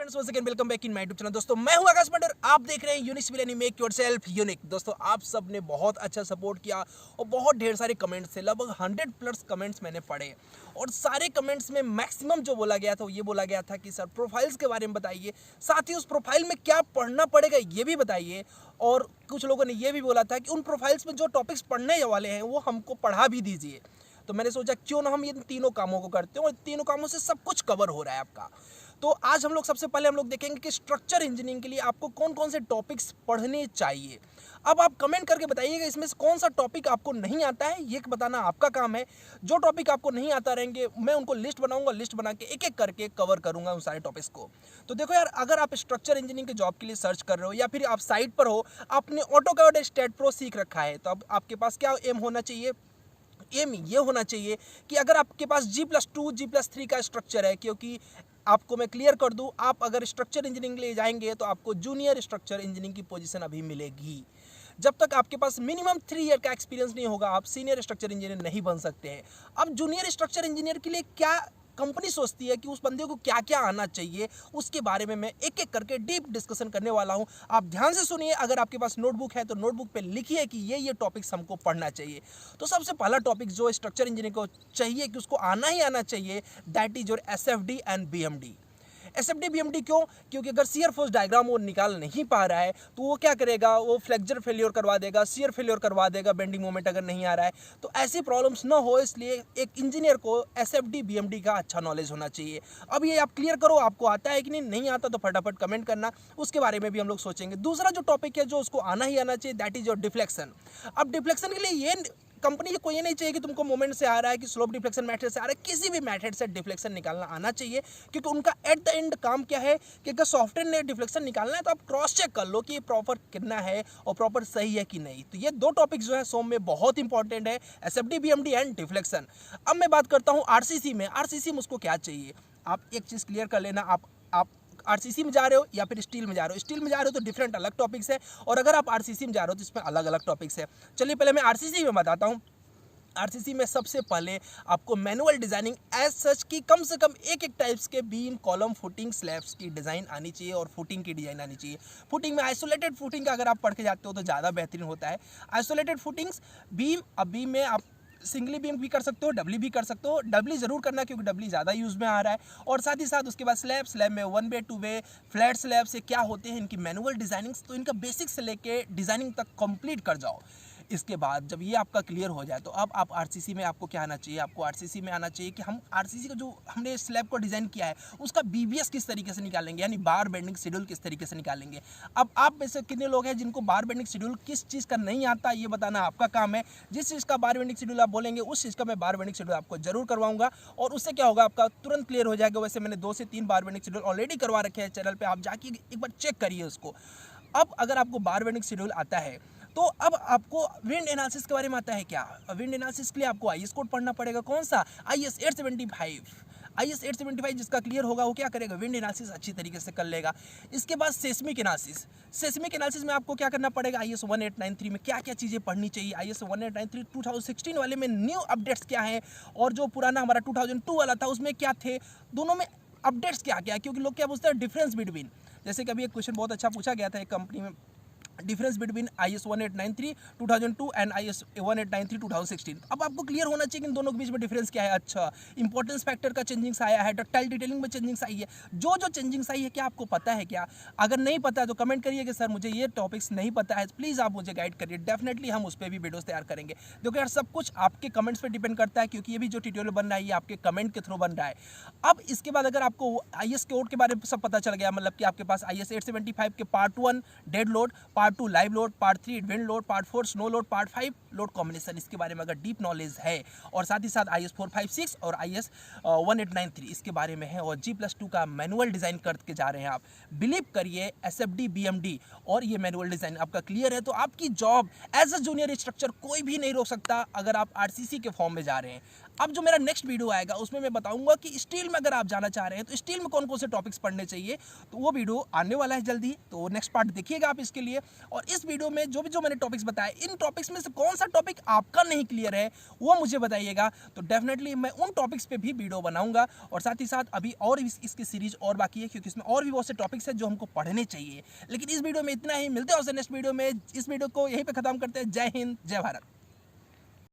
Friends, once again welcome back in my YouTube channel. दोस्तों मैं हूं आकाश मंडर, आप देख रहे हैं यूनिक सिविल यानी मेक योरसेल्फ यूनिक। दोस्तों आप सब ने बहुत अच्छा सपोर्ट किया और बहुत ढेर सारे कमेंट्स थे, लगभग 100 प्लस कमेंट्स मैंने पढ़े। और सारे कमेंट्स में मैक्सिमम जो बोला गया था वो ये बोला गया था कि सर प्रोफाइल्स के बारे में बताइए, साथ ही उस प्रोफाइल में क्या पढ़ना पड़ेगा ये भी बताइए। और कुछ लोगों ने ये भी बोला था कि उन प्रोफाइल्स में जो टॉपिक्स पढ़ने वाले हैं वो हमको पढ़ा भी दीजिए। तो मैंने सोचा क्यों ना हम इन तीनों कामों को करते हैं और तीनों कामों से सब कुछ कवर हो रहा है आपका। तो आज हम लोग सबसे पहले हम लोग देखेंगे कि स्ट्रक्चर इंजीनियरिंग के लिए आपको कौन कौन से टॉपिक्स पढ़ने चाहिए। अब आप कमेंट करके बताइएगा इसमें से कौन सा टॉपिक आपको नहीं आता है, ये बताना आपका काम है। जो टॉपिक आपको नहीं आता रहेंगे मैं उनको लिस्ट बनाऊंगा, लिस्ट बना के एक एक करके कवर करूंगा उन सारे टॉपिक्स को। तो देखो यार, अगर आप स्ट्रक्चर इंजीनियरिंग के जॉब के लिए सर्च कर रहे हो या फिर आप साइट पर हो, आपने ऑटोकैड स्टेट प्रो सीख रखा है, तो अब आपके पास क्या एम होना चाहिए? एम ये होना चाहिए कि अगर आपके पास G+2 G+3 का स्ट्रक्चर है, क्योंकि आपको मैं क्लियर कर दूं, आप अगर स्ट्रक्चर इंजीनियरिंग ले जाएंगे तो आपको जूनियर स्ट्रक्चर इंजीनियरिंग की पोजीशन अभी मिलेगी। जब तक आपके पास मिनिमम 3 ईयर का एक्सपीरियंस नहीं होगा आप सीनियर स्ट्रक्चर इंजीनियर नहीं बन सकते हैं। अब जूनियर स्ट्रक्चर इंजीनियर के लिए क्या कंपनी सोचती है कि उस बंदे को क्या क्या आना चाहिए, उसके बारे में मैं एक एक करके डीप डिस्कशन करने वाला हूं। आप ध्यान से सुनिए, अगर आपके पास नोटबुक है तो नोटबुक पे लिखिए कि ये टॉपिक्स हमको पढ़ना चाहिए। तो सबसे पहला टॉपिक जो स्ट्रक्चर इंजीनियर को चाहिए कि उसको आना ही आना चाहिए, that is your SFD and BMD। SFD BMD क्यों? क्योंकि अगर शियर फोर्स डायग्राम वो निकाल नहीं पा रहा है तो वो क्या करेगा, वो फ्लेक्चर फेलियर करवा देगा, शियर फेलियर करवा देगा, बेंडिंग मोमेंट अगर नहीं आ रहा है। तो ऐसी प्रॉब्लम्स ना हो, इसलिए एक इंजीनियर को SFD BMD का अच्छा नॉलेज होना चाहिए। अब ये आप क्लियर करो, आपको आता है कि नहीं आता तो फटाफट कमेंट करना, उसके बारे में भी हम लोग सोचेंगे। दूसरा जो टॉपिक है जो उसको आना ही आना चाहिए, दैट इज योर डिफ्लेक्शन। अब डिफ्लेक्शन के लिए ये कंपनी को ये नहीं चाहिए कि तुमको मोमेंट से आ रहा है कि स्लोप डिफ्लेक्शन मेथड से आ रहा है, किसी भी मेथड से डिफ्लेक्शन निकालना आना चाहिए। क्योंकि उनका एट द एंड काम क्या है कि अगर सॉफ्टवेयर ने डिफ्लेक्शन निकालना है तो आप क्रॉस चेक कर लो कि ये प्रॉपर कितना है और प्रॉपर सही है कि नहीं। तो ये दो टॉपिक जो है सोम में बहुत इंपॉर्टेंट है, SFD BMD एंड डिफ्लेक्शन। अब मैं बात करता हूँ RCC में। RCC में उसको क्या चाहिए, आप एक चीज़ क्लियर कर लेना, आप RCC में जा रहे हो या फिर स्टील में जा रहे हो। स्टील में जा रहे हो तो डिफरेंट अलग टॉपिक्स है, और अगर आप RCC में जा रहे हो तो इसमें अलग अलग टॉपिक्स है। चलिए पहले मैं RCC में बताता हूँ। RCC में सबसे पहले आपको मैनुअल डिजाइनिंग एज सच की कम से कम एक टाइप्स के बीम, कॉलम, फुटिंग, स्लैब्स की डिज़ाइन आनी चाहिए और फुटिंग की डिज़ाइन आनी चाहिए। फुटिंग में आइसोलेटेड फुटिंग का अगर आप पढ़ के जाते हो तो ज़्यादा बेहतरीन होता है। आइसोलेटेड फुटिंग्स, बीम, अब बीम में आप सिंगली बीम भी कर सकते हो, डबली भी कर सकते हो। डबली ज़रूर करना क्योंकि डबली ज़्यादा यूज़ में आ रहा है। और साथ ही साथ उसके बाद स्लैब में 1 वे 2 वे फ्लैट स्लैब से क्या होते हैं इनकी मैनुअल डिज़ाइनिंग्स, तो इनका बेसिक से लेके डिज़ाइनिंग तक कंप्लीट कर जाओ। इसके बाद जब ये आपका क्लियर हो जाए तो अब आप RCC में आपको क्या आना चाहिए, आपको RCC में आना चाहिए कि हम RCC का जो हमने स्लैब को डिज़ाइन किया है उसका BBS किस तरीके से निकालेंगे, यानी बार बेंडिंग शेड्यूल किस तरीके से निकालेंगे। अब आप में से कितने लोग हैं जिनको बार बेंडिंग शेड्यूल किस चीज़ का नहीं आता, ये बताना आपका काम है। जिस चीज़ का बार बेंडिंग शेड्यूल आप बोलेंगे उस चीज़ का मैं बार बेंडिंग शेड्यूल आपको जरूर करवाऊंगा, और उससे क्या होगा, आपका तुरंत क्लियर हो जाएगा। वैसे मैंने 2 से 3 बार बेंडिंग शेड्यूल ऑलरेडी करवा रखे हैं चैनल पर, आप जाके एक बार चेक करिए उसको। अब अगर आपको बार बेंडिंग शेड्यूल आता है तो अब आपको विंड एनालिसिस के बारे में आता है क्या? विंड एनालिसिस के लिए आपको IS कोड पढ़ना पड़ेगा। कौन सा? IS 875 जिसका क्लियर होगा वो क्या करेगा, विंड एनालिसिस अच्छी तरीके से कर लेगा। इसके बाद सेस्मिक एनालिसिस में आपको क्या करना पड़ेगा, IS 1893 में क्या क्या चीज़ें पढ़नी चाहिए। IS 1893 2016 वाले में न्यू अपडेट्स क्या है, और जो पुराना हमारा 2002 वाला था उसमें क्या थे, दोनों में अपडेट्स क्या क्या है। क्योंकि लोग क्या पूछते हैं डिफरेंस बिटवीन, जैसे कभी एक क्वेश्चन बहुत अच्छा पूछा गया था एक कंपनी में, difference between IS 1893 2002 and IS 1893 2016। अब आपको क्लियर होना चाहिए कि इन दोनों के बीच में डिफरेंस क्या है। अच्छा, इंपॉर्टेंस फैक्टर का चेंजिंग्स आया है, डक्टाइल डिटेलिंग में चेंजिंग्स आई है, जो चेंजिंग्स आई है क्या आपको पता है क्या? अगर नहीं पता है तो कमेंट करिए कि सर मुझे ये टॉपिक्स नहीं पता है, प्लीज़ आप मुझे गाइड करिए, डेफिनेटली हम उस पर भी वीडियोस तैयार करेंगे। देखो यार, सब कुछ आपके कमेंट्स पर डिपेंड करता है, क्योंकि ये भी जो ट्यूटोरियल बन रहा है ये आपके कमेंट के थ्रू बन रहा है। अब इसके बाद अगर आपको IS कोड के बारे में सब पता चल गया, मतलब कि आपके पास IS 875 के part 1 dead load, part 2 live load, part 3 wind load, part 4 snow load, part 5 load combination, इसके बारे में अगर डीप नॉलेज है, और साथ ही साथ IS 456 और IS 1893 इसके बारे में है, और G+2 का मैनुअल डिजाइन करके जा रहे हैं आप, बिलीव करिए SFD BMD और ये मैनुअल डिजाइन आपका क्लियर है तो आपकी job as a junior structure कोई भी नहीं रोक सकता। अगर आप RCC के फॉर्म में जा रहे हैं, अब जो मेरा नेक्स्ट वीडियो आएगा उसमें मैं बताऊंगा कि स्टील में अगर आप जाना चाह रहे हैं तो स्टील में कौन कौन से टॉपिक्स पढ़ने चाहिए, तो वो वीडियो आने वाला है जल्दी, तो नेक्स्ट पार्ट देखिएगा आप इसके लिए। और इस वीडियो में जो मैंने टॉपिक्स बताए, इन टॉपिक्स में से कौन सा टॉपिक आपका नहीं क्लियर है वो मुझे बताइएगा, तो डेफिनेटली मैं उन टॉपिक्स पे भी वीडियो बनाऊंगा। और साथ ही साथ अभी और इसकी सीरीज और बाकी है, क्योंकि इसमें और भी बहुत से टॉपिक्स हैं जो हमको पढ़ने चाहिए। लेकिन इस वीडियो में इतना ही, मिलते हैं उससे नेक्स्ट वीडियो में। इस वीडियो को यहीं पे खत्म करते हैं। जय हिंद, जय भारत।